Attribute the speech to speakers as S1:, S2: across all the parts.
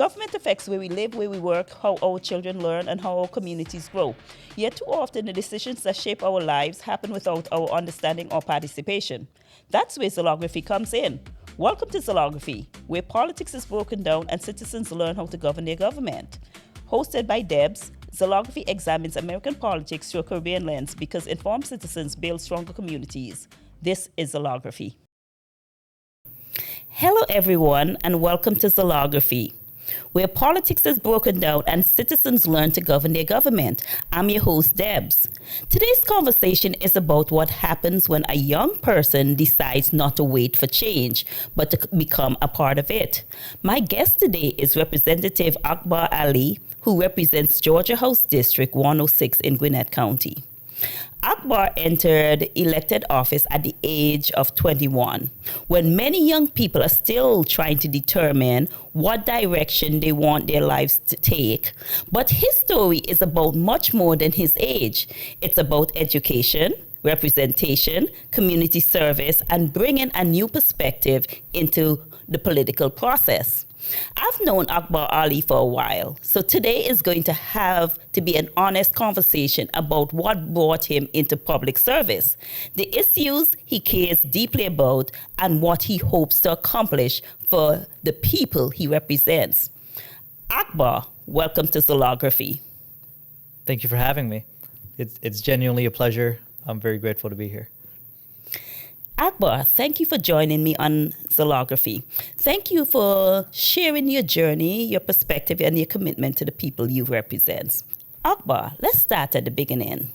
S1: Government affects where we live, where we work, how our children learn, and how our communities grow. Yet too often, the decisions that shape our lives happen without our understanding or participation. That's where Zlography comes in. Welcome to Zlography, where politics is broken down and citizens learn how to govern their government. Hosted by Debz, Zlography examines American politics through a Caribbean lens because informed citizens build stronger communities. This is Zlography. Hello, everyone, and welcome to Zlography, where politics is broken down and citizens learn to govern their government. I'm your host, Debz. Today's conversation is about what happens when a young person decides not to wait for change, but to become a part of it. My guest today is Representative Akbar Ali, who represents Georgia House District 106 in Gwinnett County. Akbar entered elected office at the age of 21, when many young people are still trying to determine what direction they want their lives to take. But his story is about much more than his age. It's about education, representation, community service, and bringing a new perspective into the political process. I've known Akbar Ali for a while, so today is going to have to be an honest conversation about what brought him into public service, the issues he cares deeply about, and what he hopes to accomplish for the people he represents. Akbar, welcome to Zlography.
S2: Thank you for having me. It's genuinely a pleasure. I'm very grateful to be here.
S1: Akbar, thank you for joining me on Zlography. Thank you for sharing your journey, your perspective, and your commitment to the people you represent. Akbar, let's start at the beginning.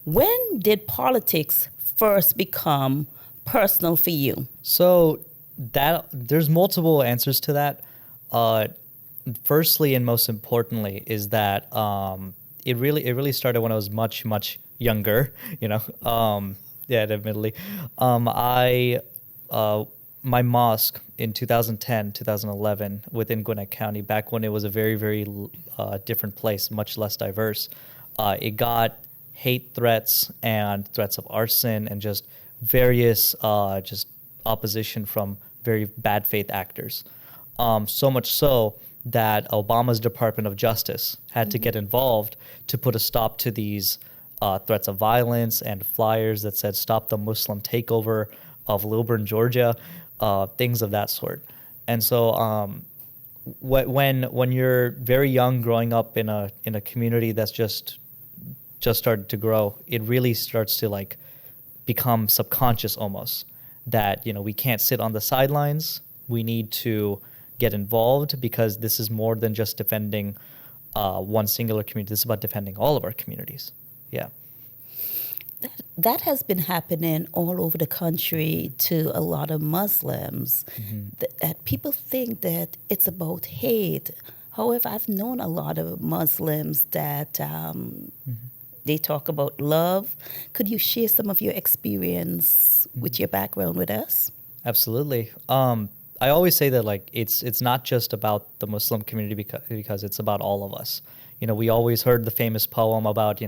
S1: When did politics first become personal for you?
S2: So there's multiple answers to that. Firstly, and most importantly, is that it really started when I was much younger. Yeah, admittedly. My mosque in 2010, 2011, within Gwinnett County, back when it was a very different place, much less diverse, it got hate threats and threats of arson and just various just opposition from very bad faith actors. So much so that Obama's Department of Justice had to get involved to put a stop to these threats of violence and flyers that said "Stop the Muslim Takeover of Lilburn, Georgia," things of that sort. And so, when you're very young, growing up in a community that's just started to grow, it really starts to become subconscious almost that we can't sit on the sidelines. We need to get involved because this is more than just defending one singular community. This is about defending all of our communities. Yeah.
S1: That has been happening all over the country to a lot of Muslims. That people think that it's about hate. However, I've known a lot of Muslims that they talk about love. Could you share some of your experience with your background with us?
S2: Absolutely. I always say that it's not just about the Muslim community because it's about all of us. We always heard the famous poem about,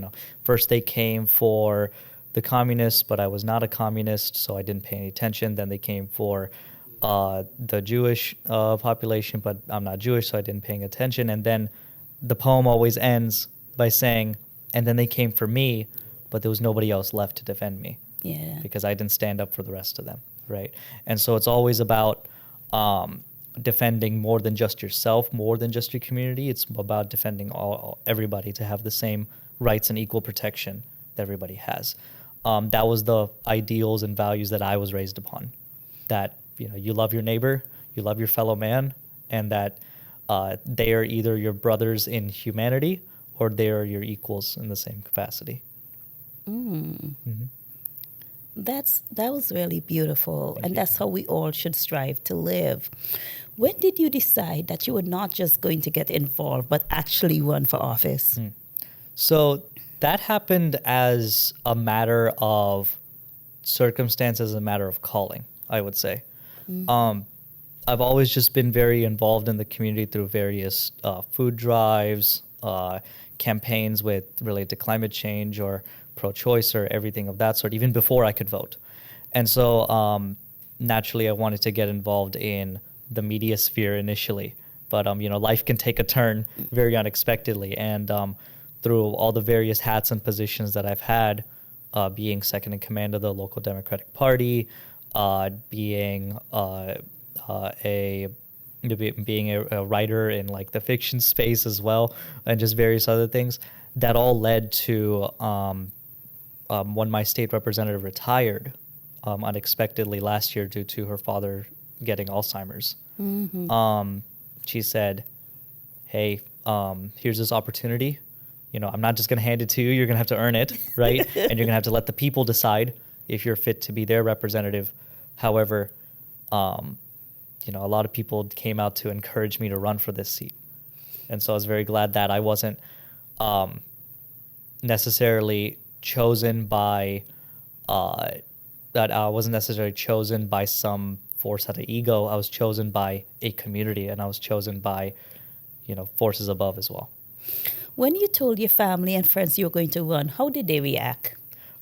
S2: first they came for the communists, but I was not a communist, so I didn't pay any attention. Then they came for the Jewish population, but I'm not Jewish, so I didn't pay attention. And then the poem always ends by saying, and then they came for me, but there was nobody else left to defend me.
S1: Yeah.
S2: Because I didn't stand up for the rest of them, right? And so it's always about defending more than just yourself, more than just your community. It's about defending everybody to have the same rights and equal protection that everybody has. That was the ideals and values that I was raised upon. That you love your neighbor, you love your fellow man, and that they are either your brothers in humanity or they are your equals in the same capacity.
S1: That was really beautiful, and that's how we all should strive to live. When did you decide that you were not just going to get involved, but actually run for office?
S2: So that happened as a matter of circumstance, as a matter of calling, I would say. I've always just been very involved in the community through various food drives, campaigns related to climate change or pro-choice or everything of that sort, even before I could vote. And so naturally I wanted to get involved in the media sphere initially But life can take a turn very unexpectedly, and through all the various hats and positions that I've had, being second in command of the local Democratic Party, being a writer in like the fiction space as well, and just various other things, that all led to when my state representative retired unexpectedly last year due to her father getting Alzheimer's. She said, hey, here's this opportunity. I'm not just going to hand it to you. You're going to have to earn it, right? And you're going to have to let the people decide if you're fit to be their representative. However, a lot of people came out to encourage me to run for this seat. And so I was very glad that I wasn't necessarily chosen by some force out of ego. I was chosen by a community, and I was chosen by, forces above as well.
S1: When you told your family and friends you were going to run, how did they react?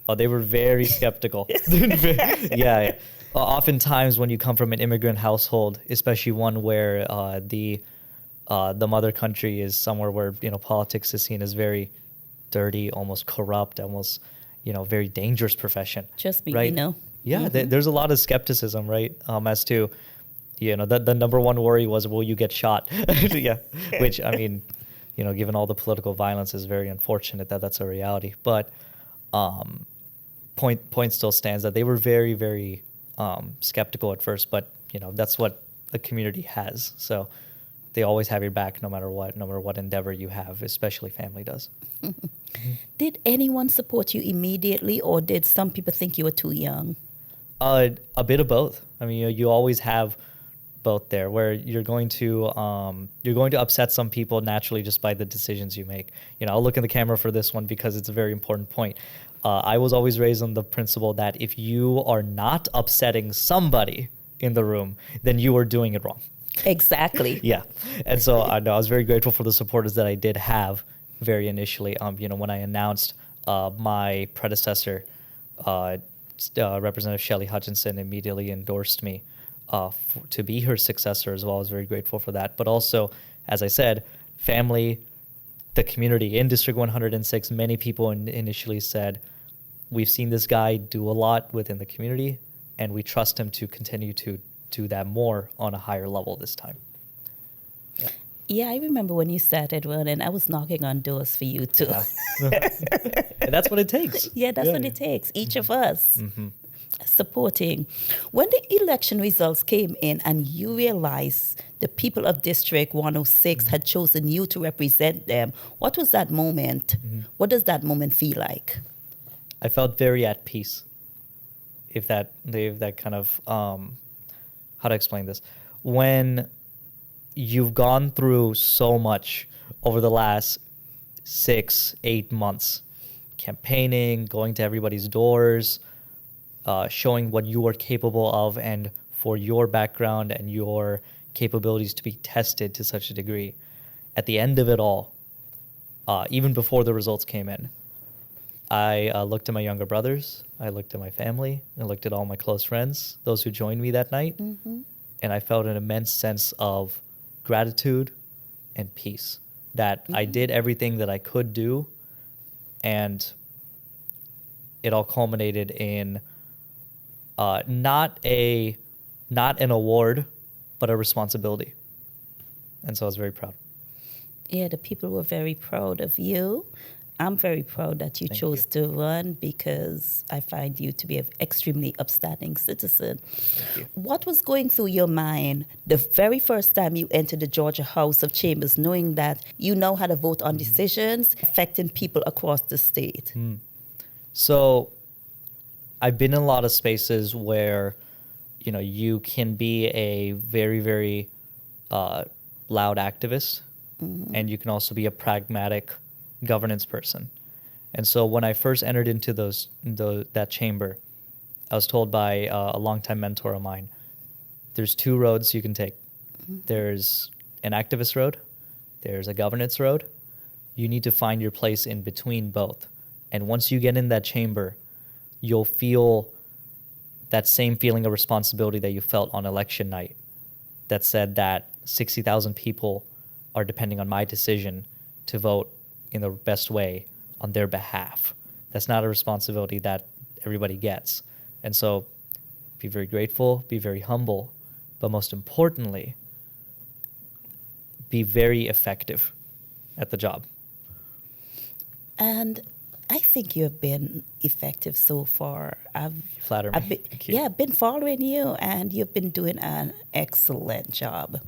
S2: Oh, they were very skeptical. Yeah. Oftentimes when you come from an immigrant household, especially one where the mother country is somewhere where, politics is seen as very dirty, almost corrupt, almost, very dangerous profession.
S1: Just me,
S2: right? Yeah, there's a lot of skepticism, right? As to, the number one worry was, will you get shot? Yeah, which, I mean, given all the political violence, is very unfortunate that that's a reality. But point still stands that they were very, very skeptical at first. But, that's what the community has. So they always have your back no matter what endeavor you have, especially family does.
S1: Did anyone support you immediately, or did some people think you were too young?
S2: A bit of both. I mean, you always have both there, where you're going to upset some people naturally just by the decisions you make. I'll look in the camera for this one because it's a very important point. I was always raised on the principle that if you are not upsetting somebody in the room, then you are doing it wrong.
S1: Exactly.
S2: Yeah. And so I was very grateful for the supporters that I did have very initially. When I announced my predecessor, Representative Shelley Hutchinson immediately endorsed me to be her successor as well. I was very grateful for that. But also, as I said, family, the community in District 106, many people initially said, we've seen this guy do a lot within the community, and we trust him to continue to do that more on a higher level this time.
S1: Yeah, I remember when you started running, I was knocking on doors for you too.
S2: Yeah. And that's what it takes.
S1: Yeah, that's what it takes. Each of us supporting. When the election results came in and you realized the people of District 106 had chosen you to represent them, what was that moment? What does that moment feel like?
S2: I felt very at peace. If that kind of, how to explain this? When you've gone through so much over the last 6-8 months, campaigning, going to everybody's doors, showing what you are capable of, and for your background and your capabilities to be tested to such a degree. At the end of it all, even before the results came in, I looked at my younger brothers, I looked at my family, I looked at all my close friends, those who joined me that night, and I felt an immense sense of gratitude and peace that I did everything that I could do, and it all culminated in not an award, but a responsibility. And so I was very proud.
S1: Yeah, the people were very proud of you. I'm very proud that you chose to run because I find you to be an extremely upstanding citizen.
S2: Thank you.
S1: What was going through your mind the very first time you entered the Georgia House of Chambers, knowing that you know how to vote on decisions affecting people across the state?
S2: So I've been in a lot of spaces where, you can be a very, very loud activist, and you can also be a pragmatic governance person. And so when I first entered into that chamber, I was told by a longtime mentor of mine, there's two roads you can take. There's an activist road, there's a governance road. You need to find your place in between both. And once you get in that chamber, you'll feel that same feeling of responsibility that you felt on election night, that said that 60,000 people are depending on my decision to vote in the best way on their behalf. That's not a responsibility that everybody gets. And so be very grateful, be very humble, but most importantly, be very effective at the job.
S1: And I think you have been effective so far.
S2: You flatter me. Thank you.
S1: I've been following you, and you've been doing an excellent job.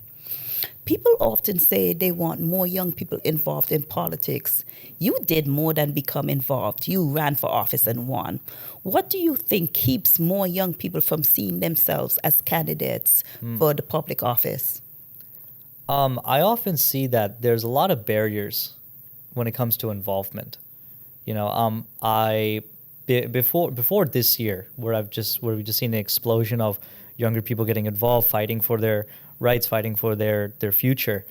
S1: People often say they want more young people involved in politics. You did more than become involved. You ran for office and won. What do you think keeps more young people from seeing themselves as candidates for the public office?
S2: I often see that there's a lot of barriers when it comes to involvement. You know, before this year, where we've just seen an explosion of younger people getting involved, fighting for their rights, fighting for their future.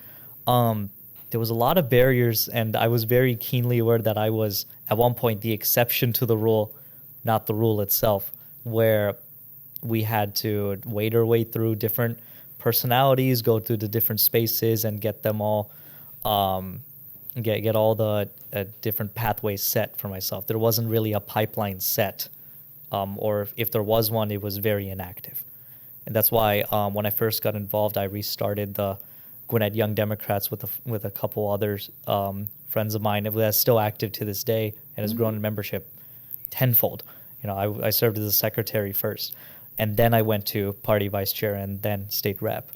S2: There was a lot of barriers, and I was very keenly aware that I was at one point the exception to the rule, not the rule itself, where we had to wade our way through different personalities, go through the different spaces, and get them all, get all the different pathways set for myself. There wasn't really a pipeline set, or if there was one, it was very inactive. And that's why when I first got involved, I restarted the Gwinnett Young Democrats with a couple others, friends of mine that's still active to this day and has grown in membership tenfold. You know, I served as a secretary first, and then I went to party vice chair and then state rep.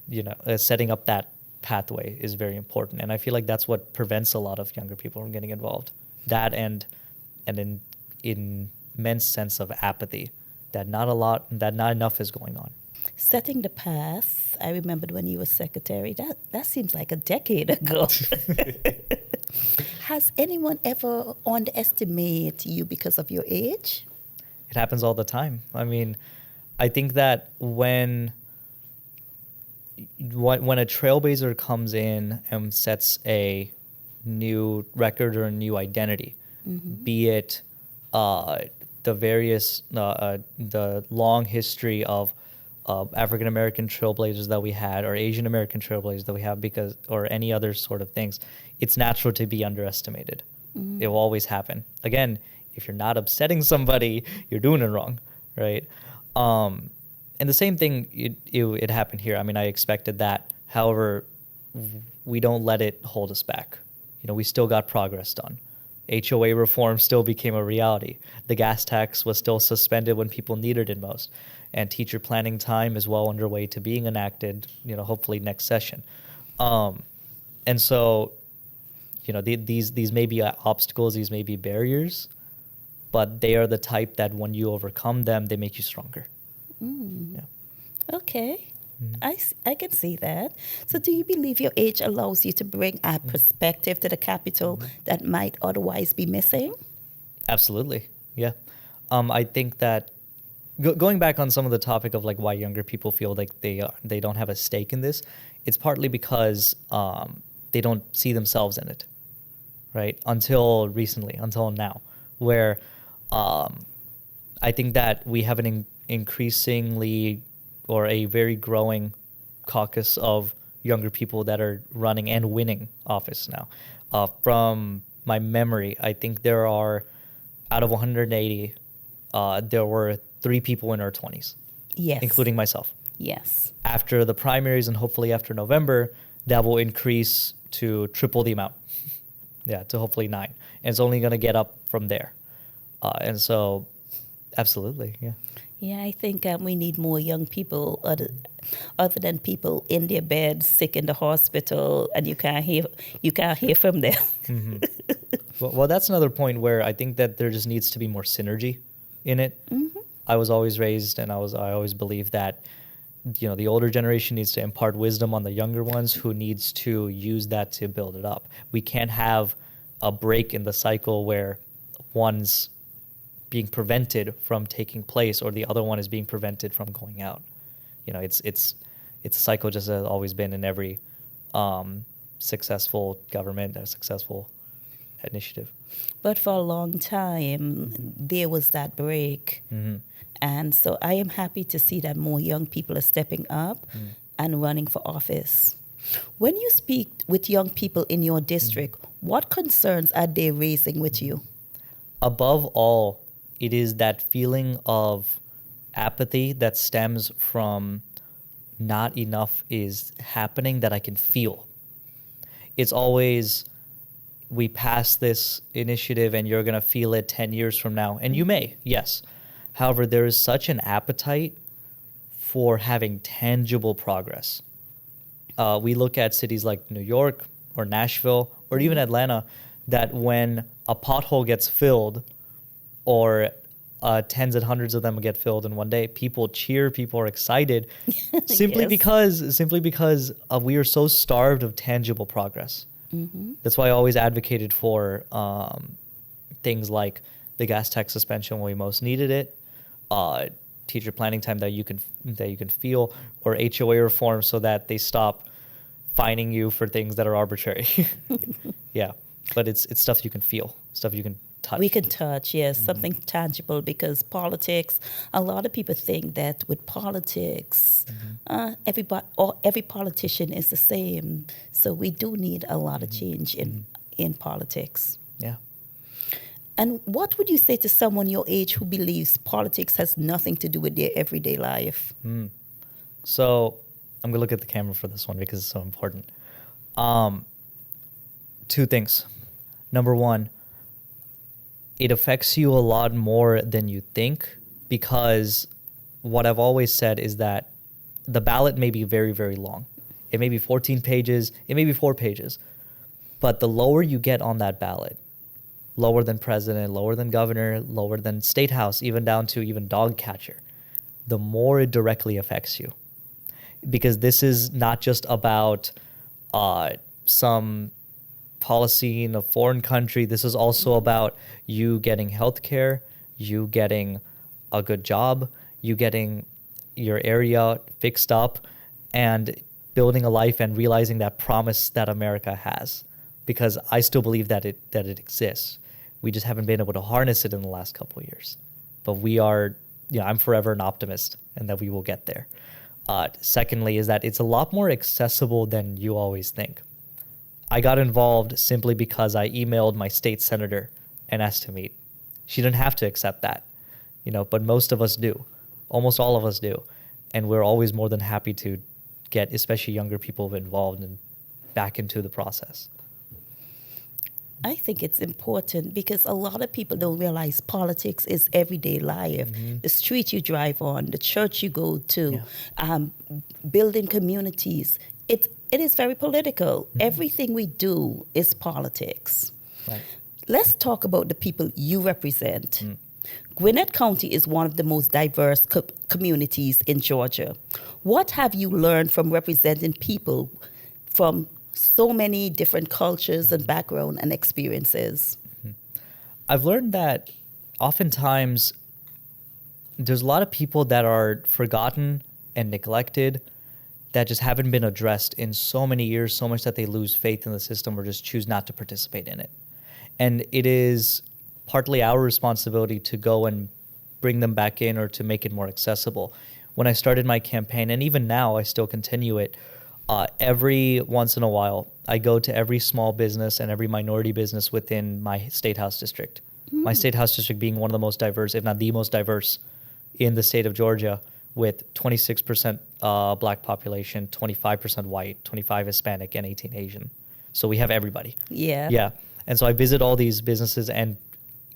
S2: You know, setting up that pathway is very important, and I feel like that's what prevents a lot of younger people from getting involved. That and an immense sense of apathy. That not enough is going on.
S1: Setting the path, I remembered when you were secretary, that seems like a decade ago. Has anyone ever underestimated you because of your age?
S2: It happens all the time. I mean, I think that when a trailblazer comes in and sets a new record or a new identity, be it the long history of African American trailblazers that we had, or Asian American trailblazers that we have, or any other sort of things, it's natural to be underestimated. It will always happen. Again, if you're not upsetting somebody, you're doing it wrong, right? And the same thing, it happened here. I mean, I expected that. However, we don't let it hold us back. You know, we still got progress done. HOA reform still became a reality. The gas tax was still suspended when people needed it most. And teacher planning time is well underway to being enacted, you know, hopefully next session. And so, you know, these may be obstacles, these may be barriers, but they are the type that when you overcome them, they make you stronger. Yeah.
S1: Okay. I can see that. So do you believe your age allows you to bring a perspective to the Capitol that might otherwise be missing?
S2: Absolutely. Yeah. I think that going back on some of the topic of like why younger people feel like they don't have a stake in this, it's partly because they don't see themselves in it, right? Until recently, until now, where I think that we have an increasingly or a very growing caucus of younger people that are running and winning office now. From my memory, I think there are, out of 180, there were 3 people in our 20s.
S1: Yes.
S2: Including myself.
S1: Yes.
S2: After the primaries and hopefully after November, that will increase to triple the amount. Yeah, to hopefully 9. And it's only going to get up from there. And so, absolutely, yeah.
S1: Yeah, I think we need more young people other than people in their beds, sick in the hospital, and you can't hear from them.
S2: Mm-hmm. Well, that's another point where I think that there just needs to be more synergy in it. Mm-hmm. I was always raised, and I always believed that, you know, the older generation needs to impart wisdom on the younger ones, who needs to use that to build it up. We can't have a break in the cycle where one's being prevented from taking place or the other one is being prevented from going out. You know, it's a cycle, just has always been in every successful government, a successful initiative.
S1: But for a long time, there was that break. Mm-hmm. And so I am happy to see that more young people are stepping up and running for office. When you speak with young people in your district, what concerns are they raising with you?
S2: Above all, it is that feeling of apathy that stems from not enough is happening that I can feel. It's always, we pass this initiative and you're going to feel it 10 years from now. And you may, yes. However, there is such an appetite for having tangible progress. We look at cities like New York or Nashville or even Atlanta, that when a pothole gets filled or tens and hundreds of them get filled in one day, people cheer, people are excited simply
S1: Yes.
S2: because we are so starved of tangible progress. That's why I always advocated for things like the gas tax suspension when we most needed it, teacher planning time that you can feel, or HOA reform so that they stop fining you for things that are arbitrary. Yeah, but it's stuff you can feel, stuff you can touch.
S1: We can touch, yes, something tangible, because politics, a lot of people think that with politics, every politician is the same. So we do need a lot of change in politics.
S2: Yeah.
S1: And what would you say to someone your age who believes politics has nothing to do with their everyday life?
S2: So I'm going to look at the camera for this one because it's so important. Two things. Number one, it affects you a lot more than you think, because what I've always said is that the ballot may be very, very long. It may be 14 pages. It may be 4 pages. But the lower you get on that ballot, lower than president, lower than governor, lower than state house, even down to even dog catcher, the more it directly affects you. Because this is not just about some policy in a foreign country. This is also about you getting health care, you getting a good job, you getting your area fixed up, and building a life and realizing that promise that America has. Because I still believe that it exists. We just haven't been able to harness it in the last couple of years. But we are, I'm forever an optimist, and that we will get there. Secondly, is that it's a lot more accessible than you always think. I got involved simply because I emailed my state senator and asked to meet. She didn't have to accept that, but most of us do. Almost all of us do. And we're always more than happy to get especially younger people involved and back into the process.
S1: I think it's important because a lot of people don't realize politics is everyday life. The street you drive on, the church you go to, building communities. It is very political. Everything we do is politics.
S2: Right.
S1: Let's talk about the people you represent. Gwinnett County is one of the most diverse communities in Georgia. What have you learned from representing people from so many different cultures and background and experiences?
S2: I've learned that oftentimes there's a lot of people that are forgotten and neglected that just haven't been addressed in so many years, so much that they lose faith in the system or just choose not to participate in it. And it is partly our responsibility to go and bring them back in or to make it more accessible. When I started my campaign, and even now I still continue it, every once in a while, I go to every small business and every minority business within my state house district. My state house district being one of the most diverse, if not the most diverse, in the state of Georgia, with 26% black population, 25% white, 25 Hispanic, and 18 Asian. So we have everybody.
S1: Yeah.
S2: Yeah. And so I visit all these businesses and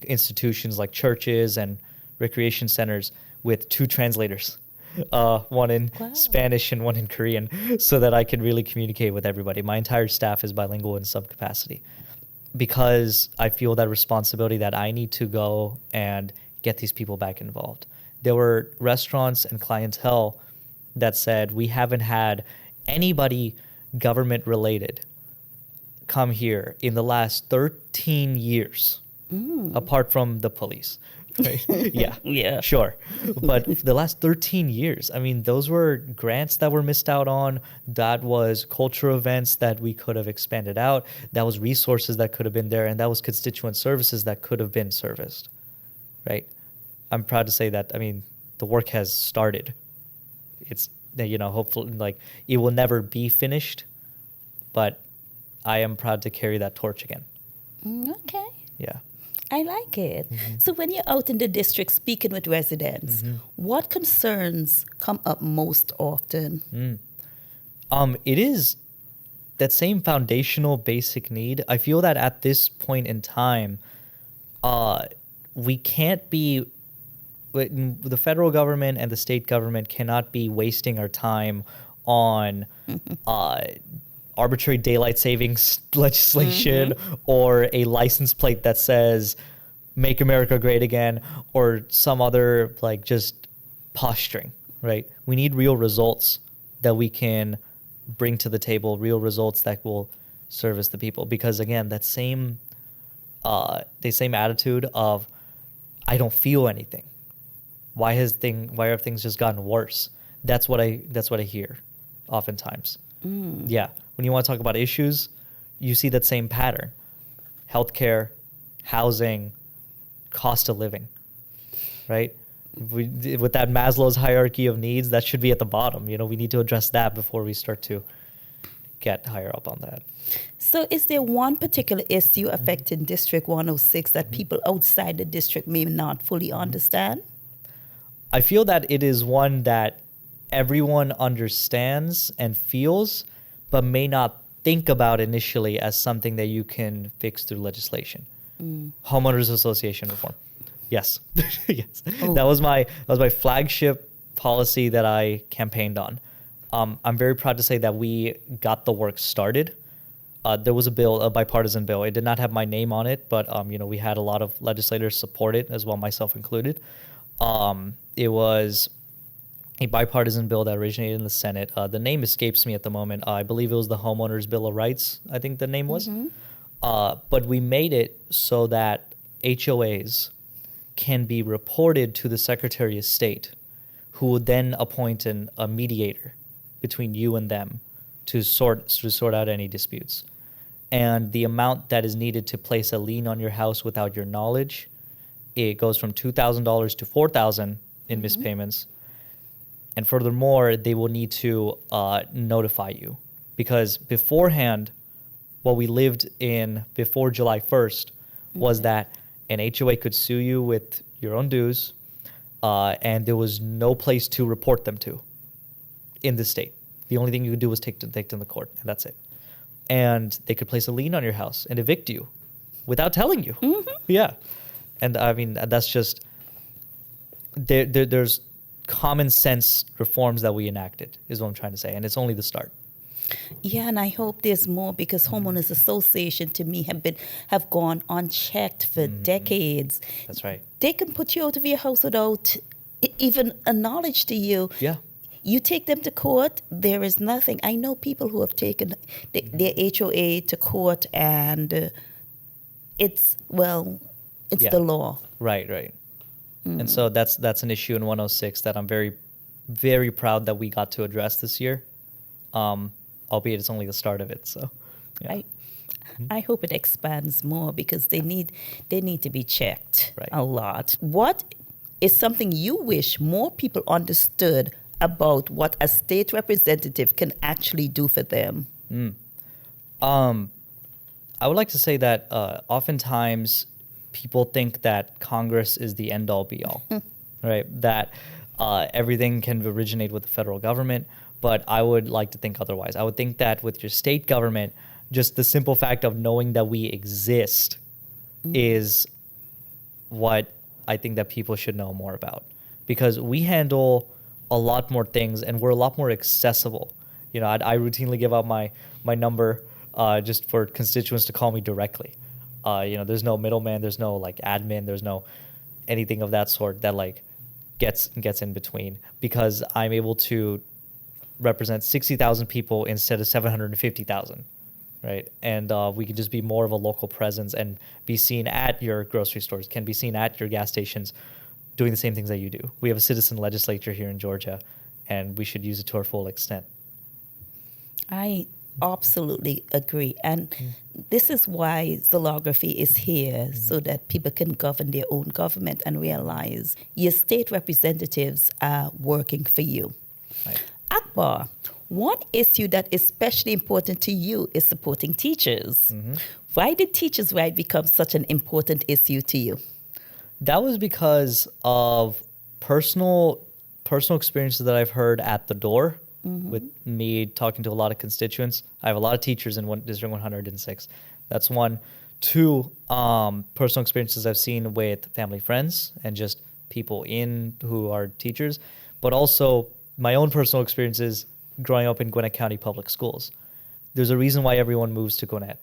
S2: institutions like churches and recreation centers with 2 translators. One in Spanish and one in Korean, so that I can really communicate with everybody. My entire staff is bilingual in some capacity, because I feel that responsibility that I need to go and get these people back involved. There were restaurants and clientele that said, we haven't had anybody government related come here in the last 13 years, apart from the police. Right? Yeah, sure. But the last 13 years, I mean, those were grants that were missed out on. That was cultural events that we could have expanded out. That was resources that could have been there. And that was constituent services that could have been serviced. Right? I'm proud to say that, I mean, the work has started. It's, hopefully, it will never be finished, but I am proud to carry that torch again.
S1: Okay.
S2: Yeah.
S1: I like it. So when you're out in the district speaking with residents, what concerns come up most often?
S2: It is that same foundational basic need. I feel that at this point in time, we can't be, the federal government and the state government cannot be wasting our time on arbitrary daylight savings legislation or a license plate that says "Make America Great Again" or some other like just posturing, right? We need real results that we can bring to the table, real results that will service the people. Because again, that same the same attitude of I don't feel anything. Why have things just gotten worse? That's what I hear oftentimes. Yeah. When you want to talk about issues, you see that same pattern. Healthcare, housing, cost of living, right? With that Maslow's hierarchy of needs, that should be at the bottom. We need to address that before we start to get higher up on that.
S1: So is there one particular issue affecting District 106 that people outside the district may not fully understand?
S2: I feel that it is one that everyone understands and feels, but may not think about initially as something that you can fix through legislation. Homeowners Association reform. Yes. Yes.
S1: Oh.
S2: That was my flagship policy that I campaigned on. I'm very proud to say that we got the work started. There was a bipartisan bill. It did not have my name on it, but we had a lot of legislators support it as well, myself included. It was a bipartisan bill that originated in the Senate. The name escapes me at the moment. I believe it was the Homeowners Bill of Rights, I think the name was. But we made it so that HOAs can be reported to the Secretary of State, who would then appoint a mediator between you and them to sort out any disputes. And the amount that is needed to place a lien on your house without your knowledge, it goes from $2,000 to $4,000 in mispayments. And furthermore, they will need to notify you. Because beforehand, what we lived in before July 1st was that an HOA could sue you with your own dues, and there was no place to report them to in the state. The only thing you could do was take them to court, and that's it. And they could place a lien on your house and evict you without telling you. Yeah. And I mean, that's just, there's common sense reforms that we enacted is what I'm trying to say. And it's only the start.
S1: Yeah, and I hope there's more because Homeowners Association to me have gone unchecked for decades.
S2: That's right.
S1: They can put you out of your house without even a knowledge to you.
S2: Yeah.
S1: You take them to court, there is nothing. I know people who have taken their HOA to court and it's the law.
S2: Right. And so that's an issue in 106 that I'm very, very proud that we got to address this year. Albeit it's only the start of it. So yeah.
S1: I hope it expands more because they need to be checked
S2: Right.
S1: a lot. What is something you wish more people understood about what a state representative can actually do for them?
S2: I would like to say that oftentimes people think that Congress is the end-all be-all, right? That everything can originate with the federal government, but I would like to think otherwise. I would think that with your state government, just the simple fact of knowing that we exist is what I think that people should know more about. Because we handle a lot more things and we're a lot more accessible. I routinely give out my number just for constituents to call me directly. There's no middleman, there's no like admin, there's no anything of that sort that like gets in between, because I'm able to represent 60,000 people instead of 750,000, right? And we can just be more of a local presence and be seen at your grocery stores, can be seen at your gas stations, doing the same things that you do. We have a citizen legislature here in Georgia, and we should use it to our full extent.
S1: I absolutely agree. And this is why Zlography is here, so that people can govern their own government and realize your state representatives are working for you.
S2: Right.
S1: Akbar, One issue that is especially important to you is supporting teachers. Why did teachers' rights become such an important issue to you?
S2: That was because of personal experiences that I've heard at the door with me talking to a lot of constituents. I have a lot of teachers in District 106. That's one. Two, personal experiences I've seen with family friends and just people who are teachers, but also my own personal experiences growing up in Gwinnett County public schools. There's a reason why everyone moves to Gwinnett.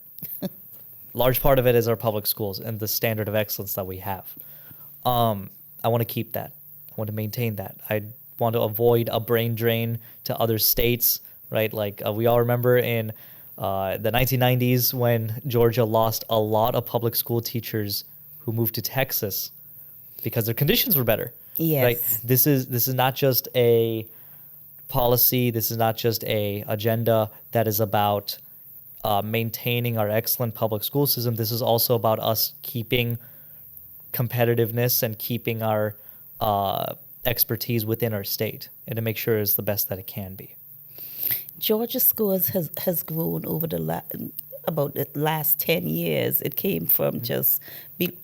S2: Large part of it is our public schools and the standard of excellence that we have. I want to keep that. I want to maintain that. I want to avoid a brain drain to other states, right? Like we all remember in the 1990s when Georgia lost a lot of public school teachers who moved to Texas because their conditions were better.
S1: Yes.
S2: Right? This is not just a policy. This is not just a agenda that is about maintaining our excellent public school system. This is also about us keeping competitiveness and keeping our expertise within our state and to make sure it's the best that it can be.
S1: Georgia schools has grown over about the last 10 years. It came from just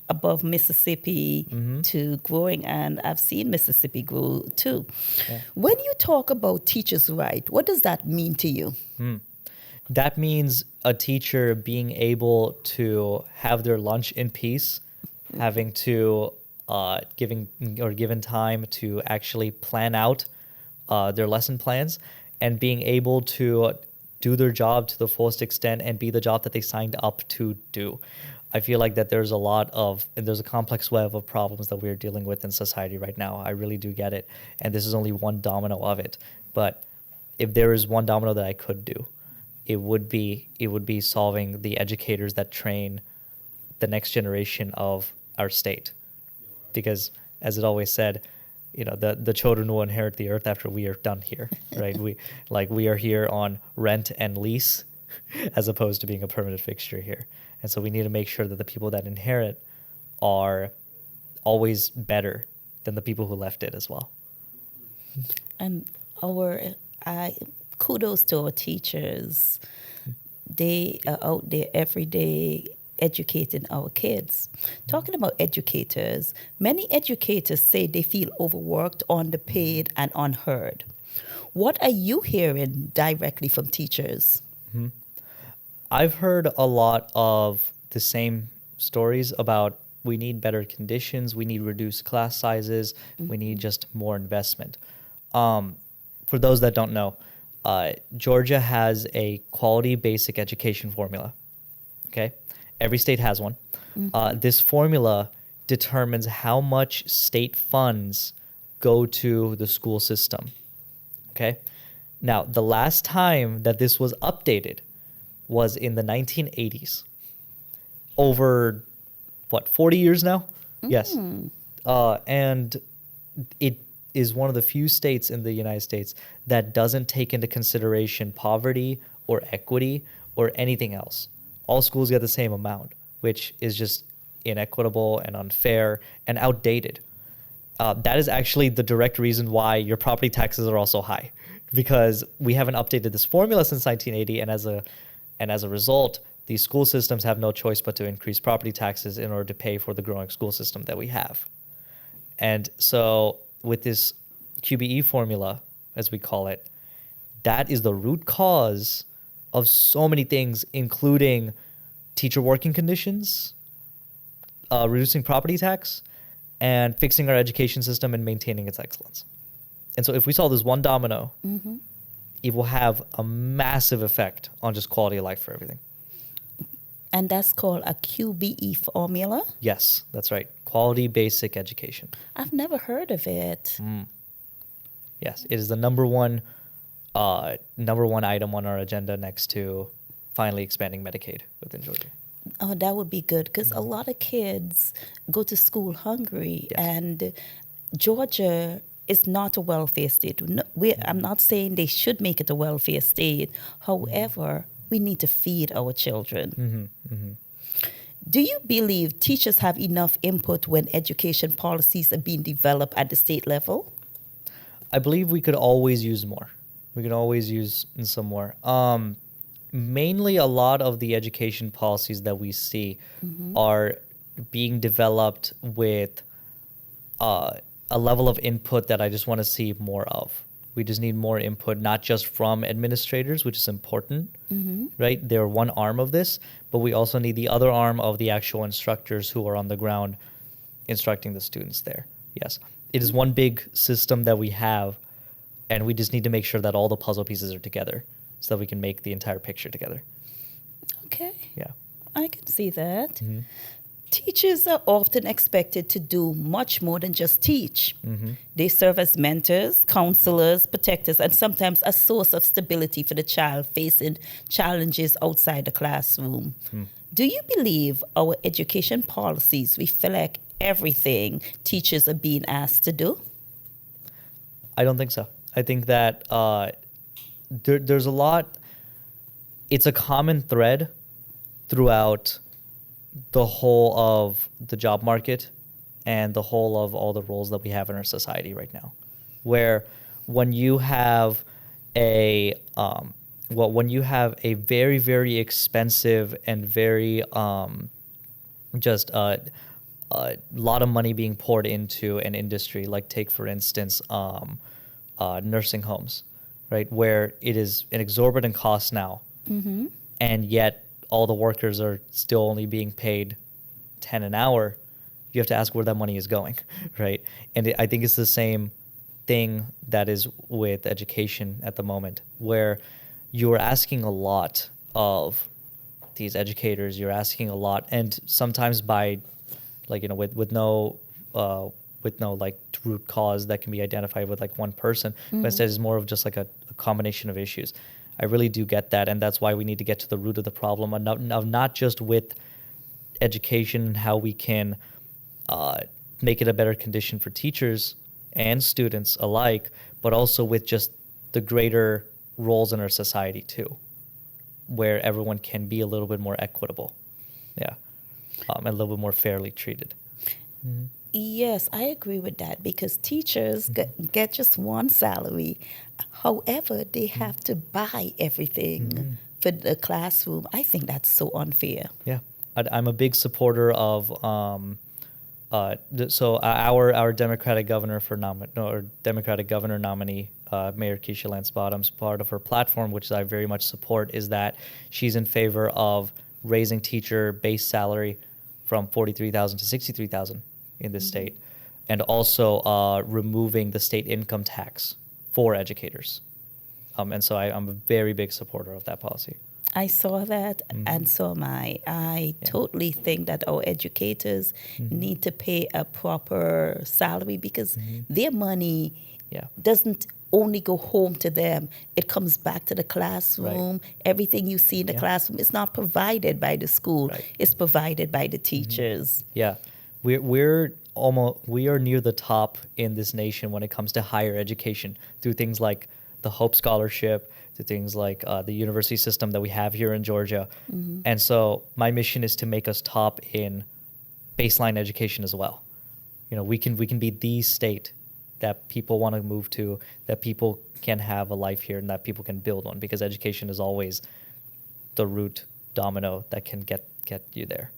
S1: above Mississippi to growing, and I've seen Mississippi grow too. Yeah. When you talk about teachers' right, what does that mean to you?
S2: That means a teacher being able to have their lunch in peace, having to given time to actually plan out their lesson plans, and being able to do their job to the fullest extent and be the job that they signed up to do. I feel like that there's a complex web of problems that we're dealing with in society right now. I really do get it. And this is only one domino of it. But if there is one domino that I could do, it would be solving the educators that train the next generation of our state. Because as it always said, the children will inherit the earth after we are done here, right? we are here on rent and lease as opposed to being a permanent fixture here. And so we need to make sure that the people that inherit are always better than the people who left it as well.
S1: And kudos to our teachers. They are out there every day educating our kids. Talking about educators, many educators say they feel overworked, underpaid, and unheard. What are you hearing directly from teachers?
S2: I've heard a lot of the same stories about we need better conditions, we need reduced class sizes, we need just more investment. For those that don't know, Georgia has a quality basic education formula. Okay? Every state has one. This formula determines how much state funds go to the school system. Okay? Now, the last time that this was updated was in the 1980s. Over, 40 years now? Yes. And it is one of the few states in the United States that doesn't take into consideration poverty or equity or anything else. All schools get the same amount, which is just inequitable and unfair and outdated. That is actually the direct reason why your property taxes are also high, because we haven't updated this formula since 1980, and as a result, these school systems have no choice but to increase property taxes in order to pay for the growing school system that we have. And so with this QBE formula, as we call it, that is the root cause of so many things, including teacher working conditions, reducing property tax, and fixing our education system and maintaining its excellence. And so if we solve this one domino, it will have a massive effect on just quality of life for everything.
S1: And that's called a QBE formula?
S2: Yes, that's right. Quality basic education.
S1: I've never heard of it.
S2: Yes, it is the number one item on our agenda next to finally expanding Medicaid within Georgia.
S1: Oh, that would be good, because a lot of kids go to school hungry, and Georgia is not a welfare state. I'm not saying they should make it a welfare state. However, we need to feed our children. Do you believe teachers have enough input when education policies are being developed at the state level?
S2: I believe we could always use more. We can always use some more. Mainly, a lot of the education policies that we see are being developed with a level of input that I just want to see more of. We just need more input, not just from administrators, which is important, right? They're one arm of this, but we also need the other arm of the actual instructors who are on the ground instructing the students there. Yes, it is one big system that we have, and we just need to make sure that all the puzzle pieces are together so that we can make the entire picture together.
S1: Okay.
S2: Yeah.
S1: I can see that. Teachers are often expected to do much more than just teach. They serve as mentors, counselors, protectors, and sometimes a source of stability for the child facing challenges outside the classroom. Do you believe our education policies reflect everything teachers are being asked to do?
S2: I don't think so. I think that there's a lot. It's a common thread throughout the whole of the job market and the whole of all the roles that we have in our society right now, where when you have a very, very expensive and very just a lot of money being poured into an industry, like take for instance nursing homes, right, where it is an exorbitant cost now, and yet all the workers are still only being paid 10 an hour. You have to ask where that money is going, right? And I think it's the same thing that is with education at the moment, where you're asking a lot of these educators. You're asking a lot, and sometimes by, like, you know, with no like root cause that can be identified with like one person, but instead it's more of just like a combination of issues. I really do get that, and that's why we need to get to the root of the problem, of not just with education and how we can make it a better condition for teachers and students alike, but also with just the greater roles in our society too, where everyone can be a little bit more equitable, and a little bit more fairly treated.
S1: Yes, I agree with that, because teachers get just one salary. However, they have to buy everything for the classroom. I think that's so unfair.
S2: Yeah, I'm a big supporter of so our Democratic governor Democratic governor nominee, Mayor Keisha Lance Bottoms, part of her platform, which I very much support, is that she's in favor of raising teacher base salary from $43,000 to $63,000 in this state, and also removing the state income tax for educators. And so I'm a very big supporter of that policy.
S1: I saw that, and so am I. I totally think that our educators need to pay a proper salary, because their money doesn't only go home to them. It comes back to the classroom. Right. Everything you see in the classroom is not provided by the school. Right. It's provided by the teachers.
S2: Yeah. We are near the top in this nation when it comes to higher education, through things like the Hope Scholarship, to things like the university system that we have here in Georgia. And so my mission is to make us top in baseline education as well. You know, we can be the state that people want to move to, that people can have a life here, and that people can build on, because education is always the root domino that can get you there.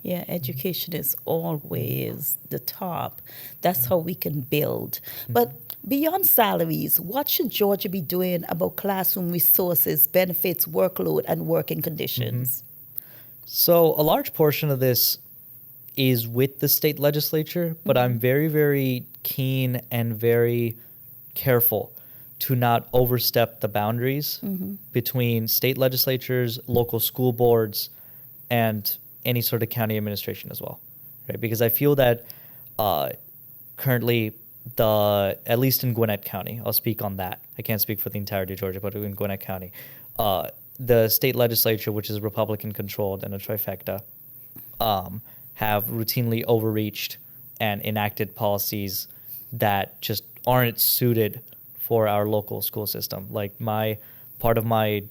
S1: Yeah, education is always the top. That's how we can build. But beyond salaries, what should Georgia be doing about classroom resources, benefits, workload, and working conditions?
S2: So a large portion of this is with the state legislature, but I'm very, very keen and very careful to not overstep the boundaries between state legislatures, local school boards, and any sort of county administration as well, right? Because I feel that currently, at least in Gwinnett County, I'll speak on that. I can't speak for the entirety of Georgia, but in Gwinnett County, the state legislature, which is Republican controlled and a trifecta, have routinely overreached and enacted policies that just aren't suited for our local school system. Like part of my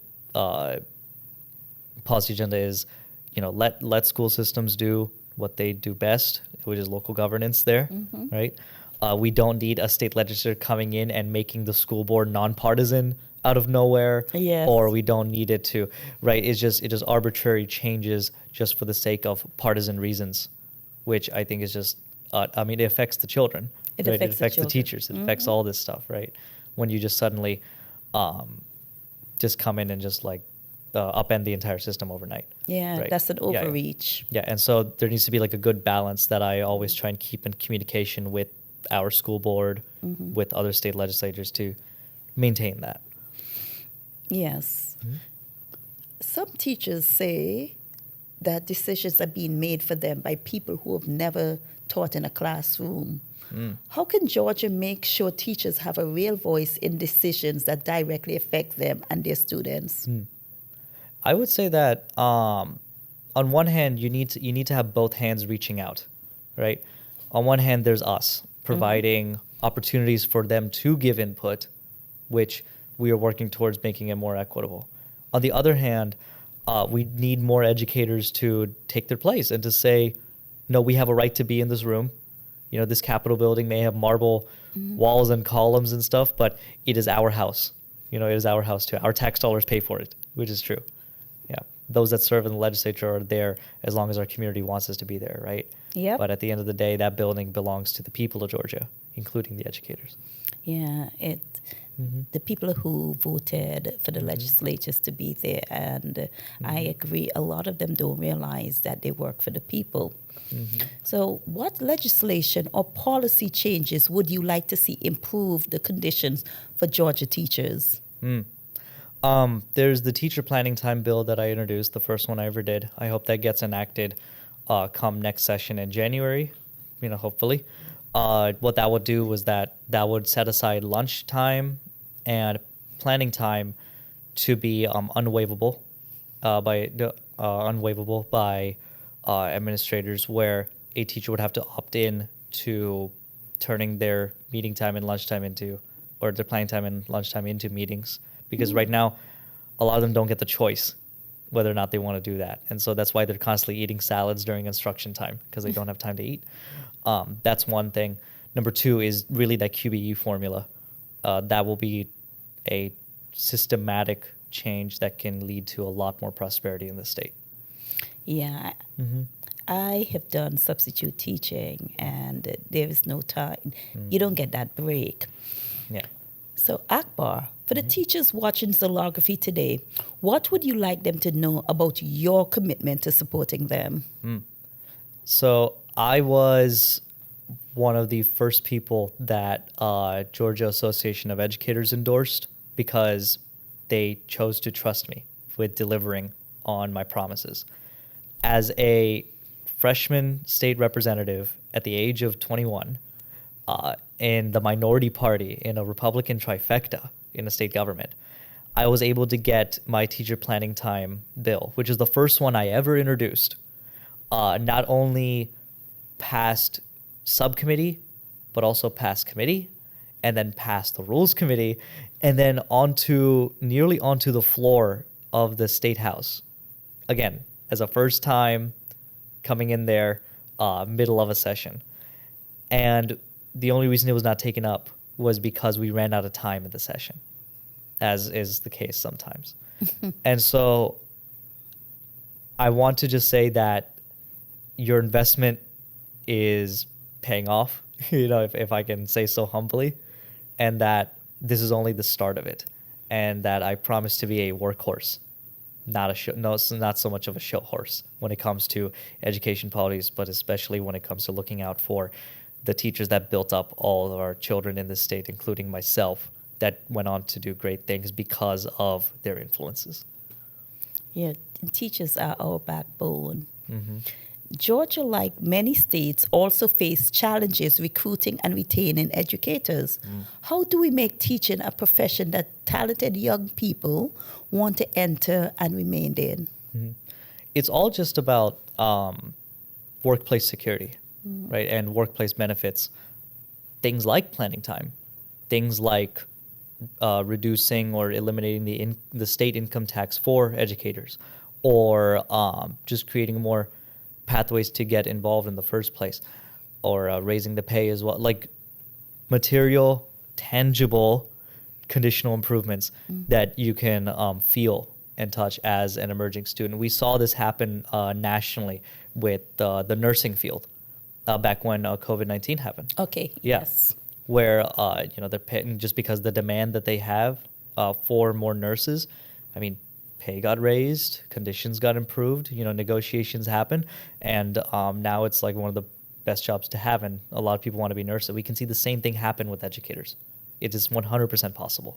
S2: policy agenda is, you know, let school systems do what they do best, which is local governance there, right? We don't need a state legislature coming in and making the school board nonpartisan out of nowhere,
S1: Yes.
S2: or we don't need it to, right? It just arbitrary changes just for the sake of partisan reasons, which I think is just, I mean, it affects the children,
S1: It
S2: right?
S1: affects
S2: It
S1: the
S2: affects the
S1: children.
S2: teachers, it affects all this stuff, right? When you just suddenly just come in and just like upend the entire system overnight.
S1: Yeah,
S2: right?
S1: that's an
S2: Yeah, yeah.
S1: overreach.
S2: Yeah, and so there needs to be like a good balance that I always try and keep in communication with our school board, with other state legislators to maintain that.
S1: Yes. Some teachers say that decisions are being made for them by people who have never taught in a classroom. How can Georgia make sure teachers have a real voice in decisions that directly affect them and their students?
S2: I would say that on one hand, you need to have both hands reaching out, right? On one hand, there's us providing opportunities for them to give input, which we are working towards making it more equitable. On the other hand, we need more educators to take their place and to say, no, we have a right to be in this room. You know, this Capitol building may have marble walls and columns and stuff, but it is our house. You know, it is our house too. Our tax dollars pay for it, which is true. Yeah. Those that serve in the legislature are there as long as our community wants us to be there, right?
S1: Yep.
S2: But at the end of the day, that building belongs to the people of Georgia, including the educators.
S1: Yeah, the people who voted for the legislatures to be there, and I agree, a lot of them don't realize that they work for the people. So what legislation or policy changes would you like to see improve the conditions for Georgia teachers?
S2: There's the teacher planning time bill that I introduced, the first one I ever did. I hope that gets enacted come next session in January, you know, hopefully. What that would do was that would set aside lunch time and planning time to be unwaivable by administrators, where a teacher would have to opt in to turning their meeting time and lunchtime into, or their planning time and lunchtime into meetings. Because right now, a lot of them don't get the choice whether or not they want to do that. And so that's why they're constantly eating salads during instruction time, because they don't have time to eat. That's one thing. Number two is really that QBU formula. That will be a systematic change that can lead to a lot more prosperity in the state.
S1: Yeah, I have done substitute teaching, and there is no time. You don't get that break.
S2: Yeah.
S1: So, Akbar, for the teachers watching Zlography today, what would you like them to know about your commitment to supporting them?
S2: So I was one of the first people that Georgia Association of Educators endorsed, because they chose to trust me with delivering on my promises. As a freshman state representative at the age of 21, in the minority party in a Republican trifecta in a state government, I was able to get my teacher planning time bill, which is the first one I ever introduced, not only passed subcommittee, but also passed committee, and then passed the rules committee, and then nearly onto the floor of the state house. Again, as a first time coming in there, middle of a session. And the only reason it was not taken up was because we ran out of time in the session, as is the case sometimes. And so I want to just say that your investment is paying off, you know, if I can say so humbly, and that this is only the start of it, and that I promise to be a workhorse, not a show, no, it's not so much of a show horse when it comes to education policies, but especially when it comes to looking out for the teachers that built up all of our children in this state, including myself, that went on to do great things because of their influences.
S1: Yeah, teachers are our backbone. Georgia, like many states, also face challenges recruiting and retaining educators. How do we make teaching a profession that talented young people want to enter and remain in?
S2: It's all just about workplace security, right, and workplace benefits. Things like planning time, things like reducing or eliminating the state income tax for educators, or just creating more pathways to get involved in the first place, or raising the pay as well. Like material, tangible conditional improvements that you can feel and touch as an emerging student. We saw this happen nationally with the nursing field back when COVID-19 happened.
S1: Okay.
S2: Yeah.
S1: Yes.
S2: Where they're paying just because the demand that they have for more nurses. I mean, pay got raised, conditions got improved, negotiations happened, and now it's like one of the best jobs to have, and a lot of people want to be nurses. We can see the same thing happen with educators. It is 100% possible.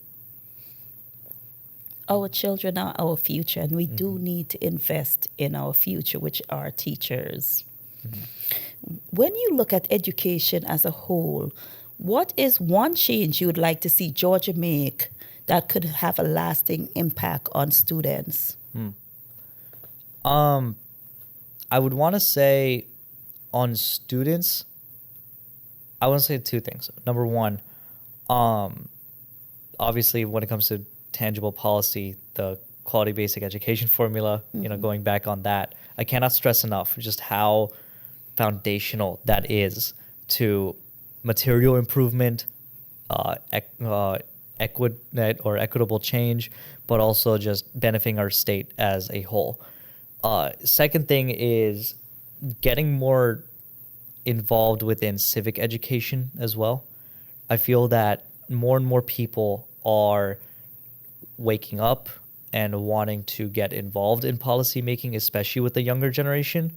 S1: Our children are our future, and we do need to invest in our future, which are teachers. When you look at education as a whole, what is one change you would like to see Georgia make that could have a lasting impact on students?
S2: I would want to say on students, I want to say two things. Number one, obviously when it comes to tangible policy, the quality basic education formula, going back on that, I cannot stress enough just how foundational that is to material improvement, equitable change, but also just benefiting our state as a whole. Second thing is getting more involved within civic education as well. I feel that more and more people are waking up and wanting to get involved in policy making, especially with the younger generation.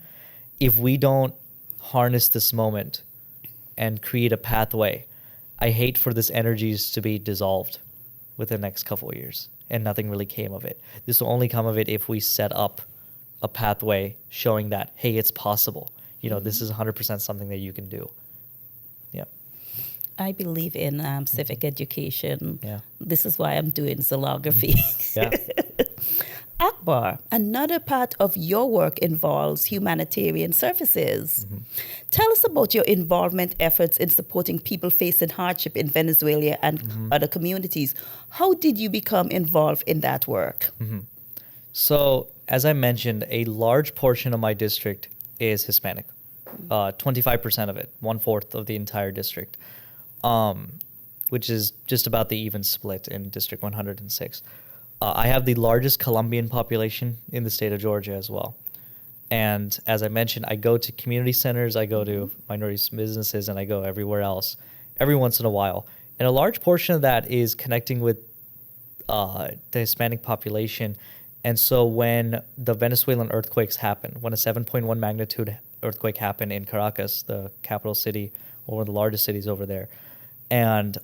S2: If we don't harness this moment and create a pathway, I hate for this energies to be dissolved within the next couple of years and nothing really came of it. This will only come of it if we set up a pathway showing that, hey, it's possible. This is 100% something that you can do. Yeah.
S1: I believe in civic education.
S2: Yeah.
S1: This is why I'm doing Zlography.
S2: Yeah.
S1: Akbar, another part of your work involves humanitarian services. Tell us about your involvement efforts in supporting people facing hardship in Venezuela and other communities. How did you become involved in that work?
S2: So, as I mentioned, a large portion of my district is Hispanic. 25% of it, 1/4 of the entire district, which is just about the even split in District 106. I have the largest Colombian population in the state of Georgia as well. And as I mentioned, I go to community centers, I go to minority businesses, and I go everywhere else every once in a while. And a large portion of that is connecting with the Hispanic population. And so when the Venezuelan earthquakes happened, when a 7.1 magnitude earthquake happened in Caracas, the capital city, or one of the largest cities over there, and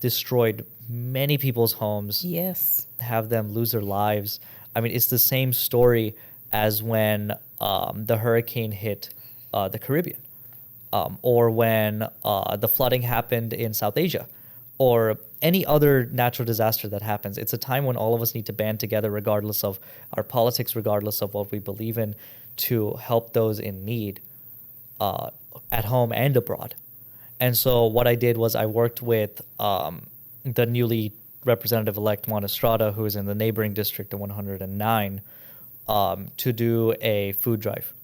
S2: destroyed many people's homes.
S1: Yes.
S2: Have them lose their lives. I mean, it's the same story as when the hurricane hit the Caribbean, or when the flooding happened in South Asia, or any other natural disaster that happens. It's a time when all of us need to band together, regardless of our politics, regardless of what we believe in, to help those in need at home and abroad. And so what I did was I worked with the newly Representative-elect Juan Estrada, who is in the neighboring district of 109, to do a food drive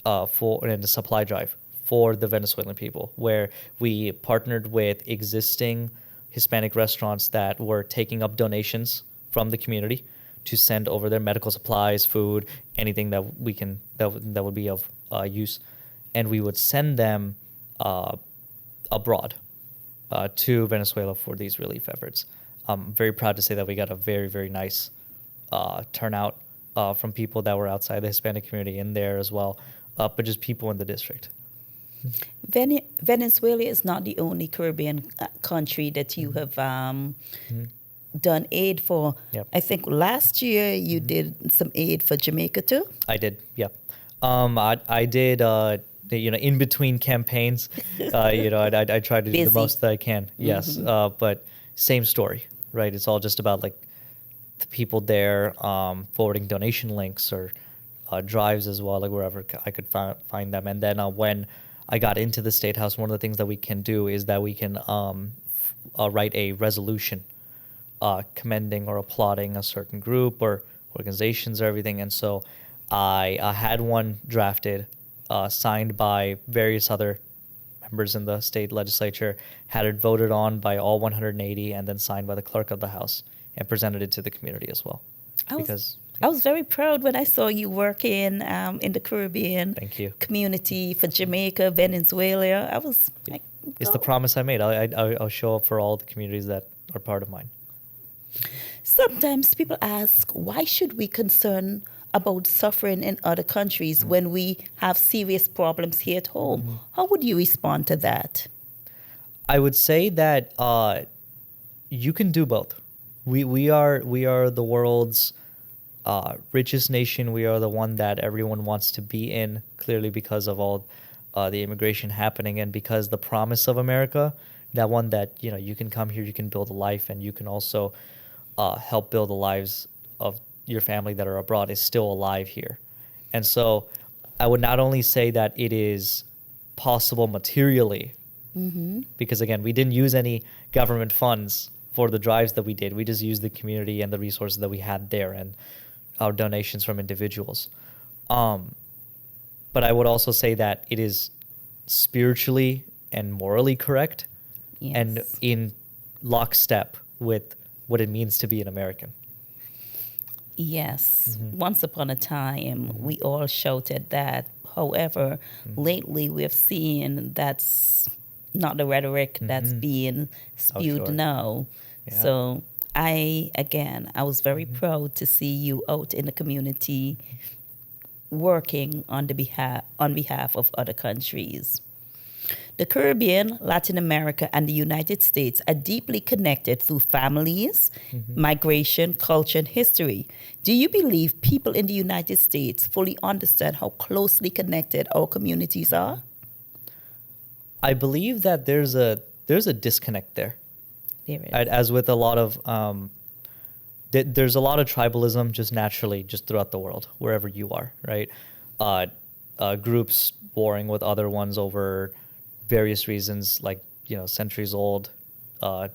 S2: and a supply drive for the Venezuelan people, where we partnered with existing Hispanic restaurants that were taking up donations from the community to send over their medical supplies, food, anything that we can that would be of use, and we would send them abroad to Venezuela for these relief efforts. I'm very proud to say that we got a very, very nice turnout from people that were outside the Hispanic community in there as well, but just people in the district.
S1: Venezuela is not the only Caribbean country that you have done aid for.
S2: Yep.
S1: I think last year you did some aid for Jamaica too.
S2: I did, yep. I did, in between campaigns, I try to do the most that I can. Yes, but same story, right? It's all just about like the people there forwarding donation links or drives as well, like wherever I could find them. And then when I got into the State House, one of the things that we can do is that we can write a resolution commending or applauding a certain group or organizations or everything. And so I had one drafted, signed by various other members in the state legislature, had it voted on by all 180, and then signed by the clerk of the House and presented it to the community as well.
S1: I was very proud when I saw you working in the Caribbean
S2: Thank you.
S1: community for Jamaica, Venezuela. I was like,
S2: It's the promise I made. I'll show up for all the communities that are part of mine.
S1: Sometimes people ask, why should we concern about suffering in other countries when we have serious problems here at home? How would you respond to that?
S2: I would say that you can do both. We are the world's richest nation. We are the one that everyone wants to be in, clearly because of all the immigration happening, and because the promise of America, that one that you can come here, you can build a life, and you can also help build the lives of your family that are abroad, is still alive here. And so I would not only say that it is possible materially, because again, we didn't use any government funds for the drives that we did. We just used the community and the resources that we had there and our donations from individuals. But I would also say that it is spiritually and morally correct, and in lockstep with what it means to be an American.
S1: Yes. Once upon a time, we all shouted that. However, lately we've seen that's not the rhetoric that's being spewed now.
S2: Yeah.
S1: So I was very proud to see you out in the community working on behalf of other countries. The Caribbean, Latin America, and the United States are deeply connected through families, migration, culture, and history. Do you believe people in the United States fully understand how closely connected our communities are?
S2: I believe that there's a disconnect there.
S1: There is.
S2: As with a lot of there's a lot of tribalism just naturally just throughout the world, wherever you are, right? Groups warring with other ones over various reasons, like centuries old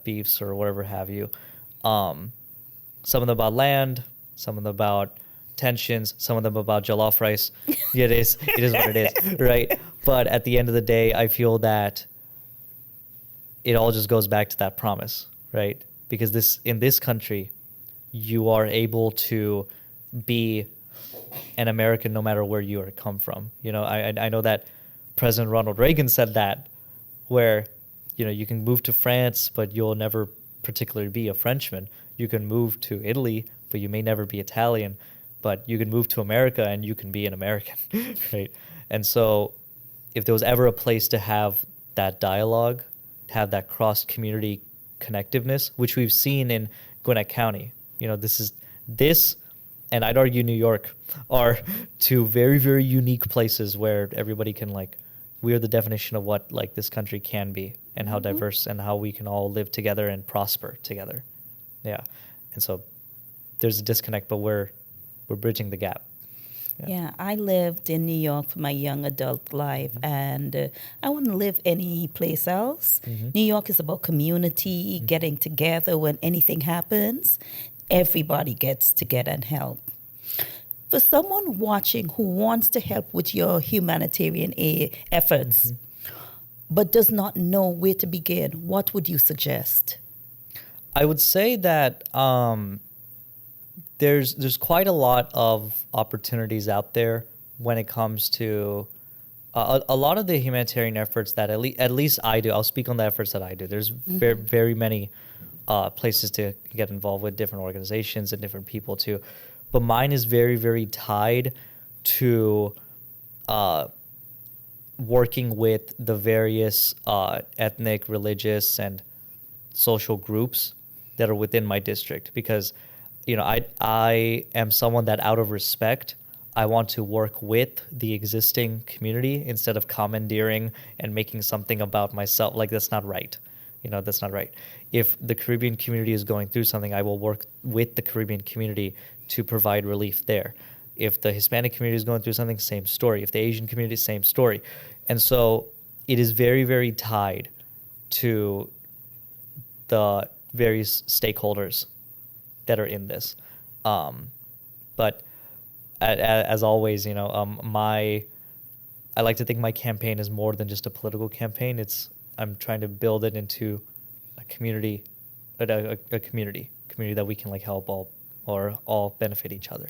S2: beefs or whatever have you. Some of them about land, some of them about tensions, some of them about jollof rice. Yeah, it is what it is, right? But at the end of the day, I feel that it all just goes back to that promise, right? Because in this country, you are able to be an American no matter where you are come from. I know that President Ronald Reagan said that, where you can move to France, but you'll never particularly be a Frenchman. You can move to Italy, but you may never be Italian. But you can move to America and you can be an American, right? And so if there was ever a place to have that dialogue, have that cross-community connectiveness, which we've seen in Gwinnett County, this, and I'd argue New York, are two very, very unique places where everybody can we are the definition of what this country can be, and how diverse, and how we can all live together and prosper together. Yeah. And so there's a disconnect, but we're bridging the gap.
S1: Yeah, I lived in New York for my young adult life, and I wouldn't live any place else. New York is about community, getting together when anything happens. Everybody gets together and help. For someone watching who wants to help with your humanitarian efforts, but does not know where to begin, what would you suggest?
S2: I would say that there's quite a lot of opportunities out there when it comes to a lot of the humanitarian efforts that at least I do. I'll speak on the efforts that I do. There's very, very many places to get involved with, different organizations and different people too. But mine is very, very tied to working with the various ethnic, religious, and social groups that are within my district, because I am someone that, out of respect, I want to work with the existing community instead of commandeering and making something about myself. That's not right. That's not right. If the Caribbean community is going through something, I will work with the Caribbean community to provide relief there. If the Hispanic community is going through something, same story. If the Asian community, same story. And so it is very, very tied to the various stakeholders that are in this. But as always, I like to think my campaign is more than just a political campaign. I'm trying to build it into a community, a community that we can like help all benefit each other.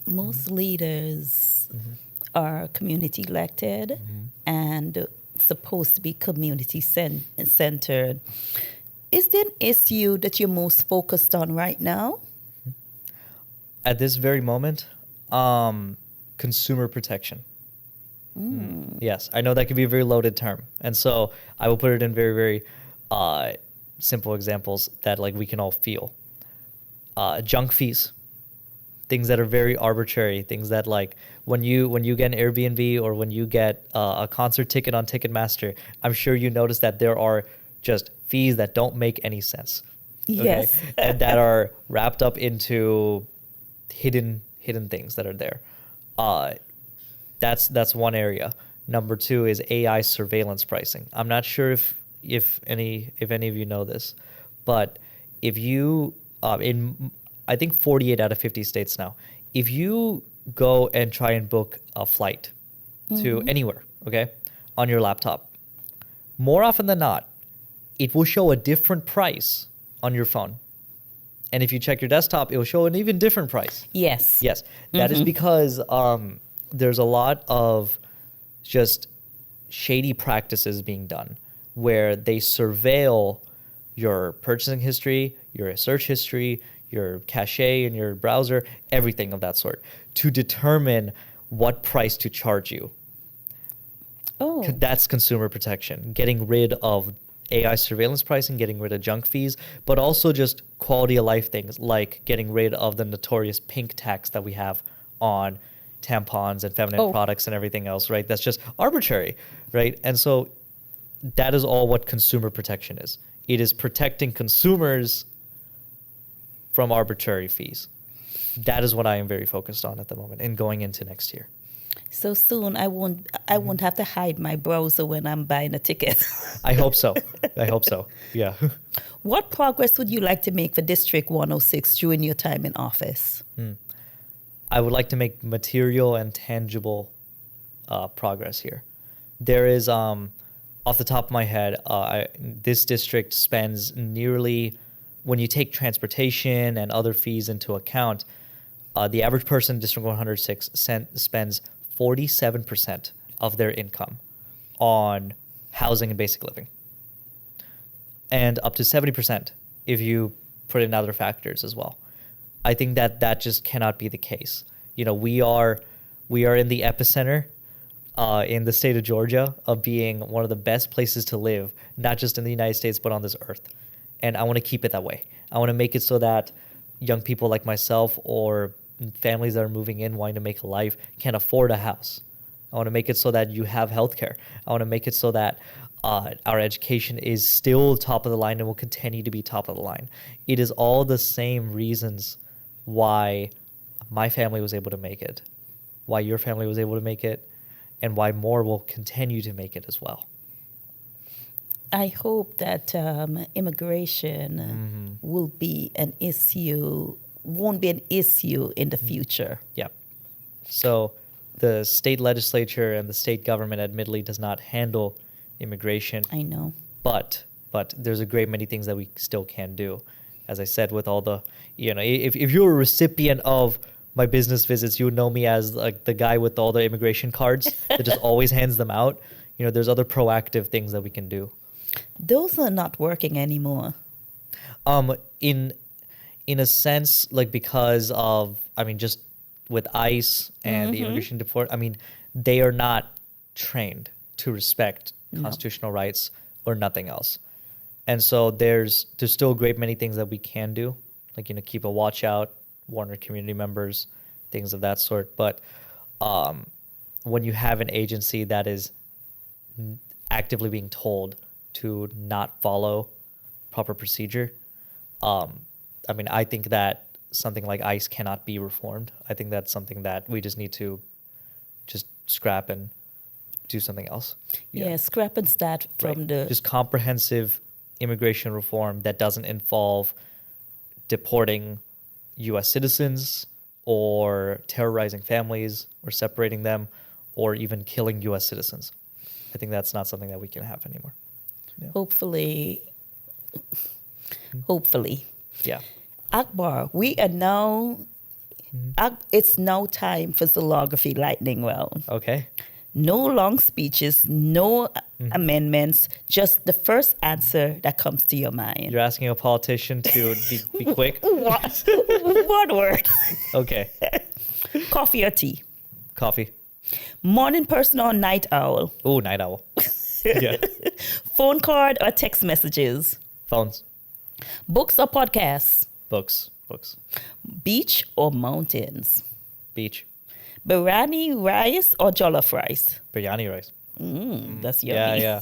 S1: Most leaders are community elected and supposed to be community centered. Is there an issue that you're most focused on right now?
S2: At this very moment, consumer protection. Yes, I know that can be a very loaded term, and so I will put it in very, very simple examples that like we can all feel. Junk fees, things that are very arbitrary, things that like when you get an Airbnb or when you get a concert ticket on Ticketmaster, I'm sure you notice that there are just fees that don't make any sense. Okay?
S1: Yes.
S2: And that are wrapped up into hidden things that are there. That's one area. Number two is AI surveillance pricing. I'm not sure if any of you know this, but if you in I think 48 out of 50 states now, if you go and try and book a flight to anywhere, okay, on your laptop, more often than not, it will show a different price on your phone. And if you check your desktop, it will show an even different price.
S1: Yes.
S2: Yes. That is because there's a lot of just shady practices being done where they surveil your purchasing history, your search history, your cache in your browser, everything of that sort, to determine what price to charge you.
S1: Oh.
S2: That's consumer protection, getting rid of AI surveillance pricing, getting rid of junk fees, but also just quality of life things like getting rid of the notorious pink tax that we have on tampons and feminine products and everything else, right? That's just arbitrary, right? And so that is all what consumer protection is. It is protecting consumers from arbitrary fees. That is what I am very focused on at the moment and going into next year.
S1: So soon I won't have to hide my browser when I'm buying a ticket.
S2: I hope so. Yeah.
S1: What progress would you like to make for District 106 during your time in office?
S2: I would like to make material and tangible progress here. There is, off the top of my head, this district spends nearly, when you take transportation and other fees into account, the average person in District 106 spends 47% of their income on housing and basic living, and up to 70% if you put in other factors as well. I think that just cannot be the case. You know, we are in the epicenter in the state of Georgia of being one of the best places to live, not just in the United States, but on this earth. And I want to keep it that way. I want to make it so that young people like myself or families that are moving in wanting to make a life can afford a house. I want to make it so that you have healthcare. I want to make it so that our education is still top of the line and will continue to be top of the line. It is all the same reasons why my family was able to make it, why your family was able to make it, and why more will continue to make it as well.
S1: I hope that immigration will be an issue, won't be an issue in the future.
S2: Yeah. So the state legislature and the state government admittedly does not handle immigration.
S1: I know.
S2: But there's a great many things that we still can do. As I said, with all the, if you're a recipient of my business visits, you would know me as like the guy with all the immigration cards that just always hands them out. There's other proactive things that we can do.
S1: Those are not working anymore.
S2: In a sense, like because of, just with ICE and the immigration deport, they are not trained to respect constitutional rights or nothing else. And so there's still a great many things that we can do, like, keep a watch out, warn our community members, things of that sort. But when you have an agency that is actively being told to not follow proper procedure, I think that something like ICE cannot be reformed. I think that's something that we just need to just scrap and do something else.
S1: Yeah, scrap and start from
S2: just comprehensive immigration reform that doesn't involve deporting U.S. citizens or terrorizing families or separating them or even killing U.S. citizens. I think that's not something that we can have anymore. Yeah.
S1: Hopefully.
S2: Yeah.
S1: Akbar, we are now, it's now time for Zlography lightning round.
S2: Okay.
S1: No long speeches, no amendments, just the first answer that comes to your mind.
S2: You're asking a politician to be quick?
S1: What? One word.
S2: Okay.
S1: Coffee or tea?
S2: Coffee.
S1: Morning person or night owl?
S2: Ooh, night owl. Yeah.
S1: Phone card or text messages?
S2: Phones.
S1: Books or podcasts?
S2: Books.
S1: Beach or mountains?
S2: Beach.
S1: Biryani rice or jollof rice?
S2: Biryani rice.
S1: That's yummy.
S2: Yeah.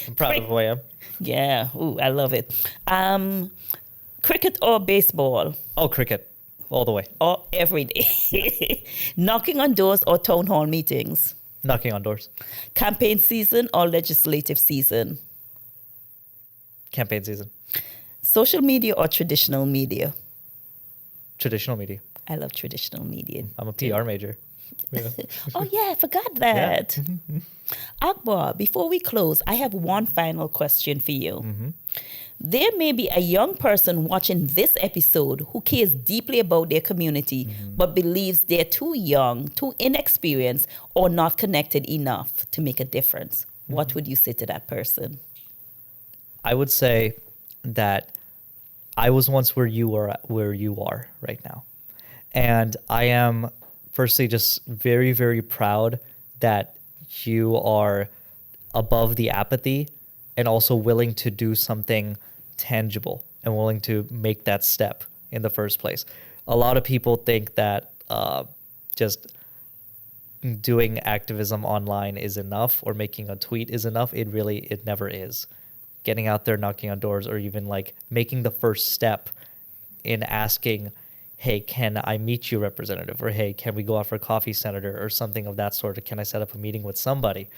S2: I'm proud of who I am.
S1: Yeah. Ooh, I love it. Cricket or baseball?
S2: Oh, cricket. All the way.
S1: Or every day? Knocking on doors or town hall meetings?
S2: Knocking on doors.
S1: Campaign season or legislative season?
S2: Campaign season.
S1: Social media or traditional media?
S2: Traditional media.
S1: I love traditional media.
S2: I'm a PR major. Yeah.
S1: Oh, yeah, I forgot that. Akbar, before we close, I have one final question for you. There may be a young person watching this episode who cares deeply about their community, but believes they're too young, too inexperienced, or not connected enough to make a difference. What would you say to that person?
S2: I would say that I was once where you are right now. And I am firstly just very, very proud that you are above the apathy and also willing to do something tangible and willing to make that step in the first place. A lot of people think that just doing activism online is enough or making a tweet is enough. It never is. Getting out there, knocking on doors, or even like making the first step in asking, hey, can I meet you, representative? Or hey, can we go out for coffee, senator? Or something of that sort. Or can I set up a meeting with somebody?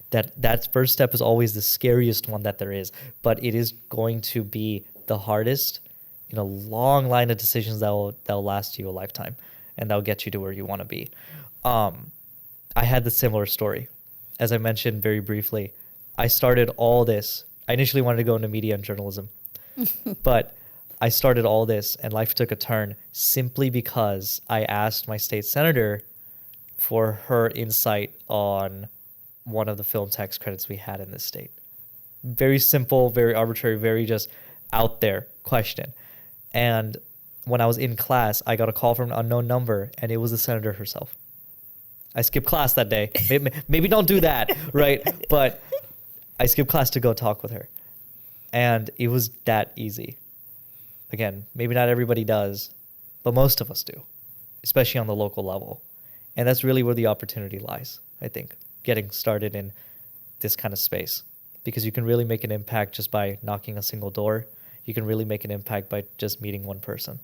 S2: That first step is always the scariest one that there is, but it is going to be the hardest in a long line of decisions that'll last you a lifetime, and that'll get you to where you want to be. I had the similar story. As I mentioned very briefly, I started all this. I initially wanted to go into media and journalism, but I started all this and life took a turn simply because I asked my state senator for her insight on one of the film tax credits we had in this state. Very simple, very arbitrary, very just out there question. And when I was in class, I got a call from an unknown number and it was the senator herself. I skipped class that day. Maybe don't do that, right? But I skipped class to go talk with her. And it was that easy. Again, maybe not everybody does, but most of us do, especially on the local level. And that's really where the opportunity lies, I think, getting started in this kind of space. Because you can really make an impact just by knocking a single door. You can really make an impact by just meeting one person.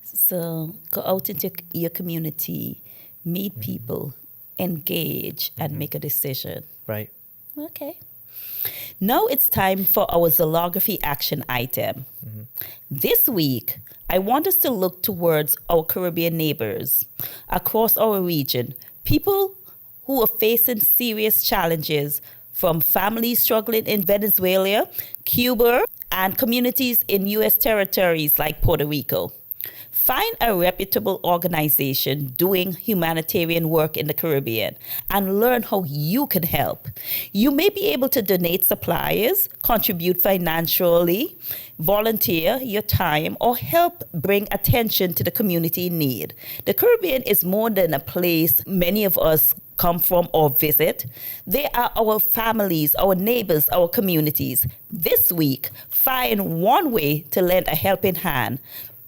S1: So go out into your community, meet people, engage, and make a decision.
S2: Right.
S1: Okay. Now it's time for our Zlography action item. This week, I want us to look towards our Caribbean neighbors across our region, people who are facing serious challenges, from families struggling in Venezuela, Cuba, and communities in U.S. territories like Puerto Rico. Find a reputable organization doing humanitarian work in the Caribbean and learn how you can help. You may be able to donate supplies, contribute financially, volunteer your time, or help bring attention to the community in need. The Caribbean is more than a place many of us come from or visit. They are our families, our neighbors, our communities. This week, find one way to lend a helping hand,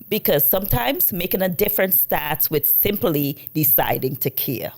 S1: because sometimes making a difference starts with simply deciding to care.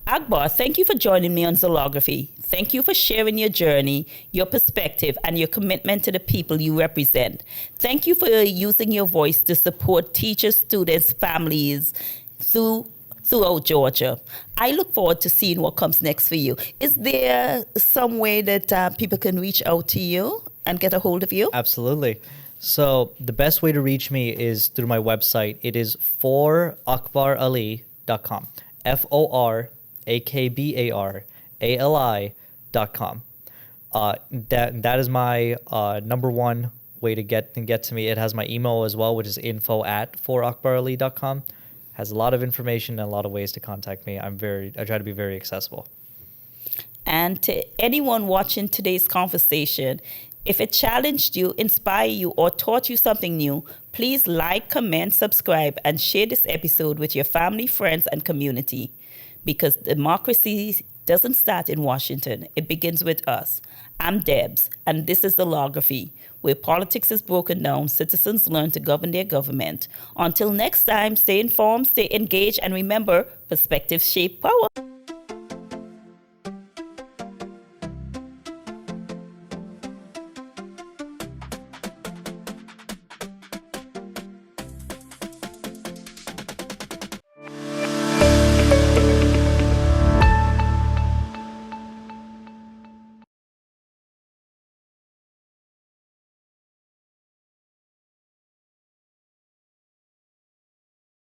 S1: Akbar, thank you for joining me on Zlography. Thank you for sharing your journey, your perspective, and your commitment to the people you represent. Thank you for using your voice to support teachers, students, families throughout Georgia. I look forward to seeing what comes next for you. Is there some way that people can reach out to you and get a hold of you?
S2: Absolutely. So the best way to reach me is through my website. It is forakbarali.com. FORAKBARALI.com. That is my number one way to get to me. It has my email as well, which is info@forAkbarali.com. Has a lot of information and a lot of ways to contact me. I try to be very accessible.
S1: And to anyone watching today's conversation, if it challenged you, inspired you, or taught you something new, please like, comment, subscribe, and share this episode with your family, friends, and community. Because democracy doesn't start in Washington. It begins with us. I'm Debz, and this is Zlography, where politics is broken down, citizens learn to govern their government. Until next time, stay informed, stay engaged, and remember, perspectives shape power.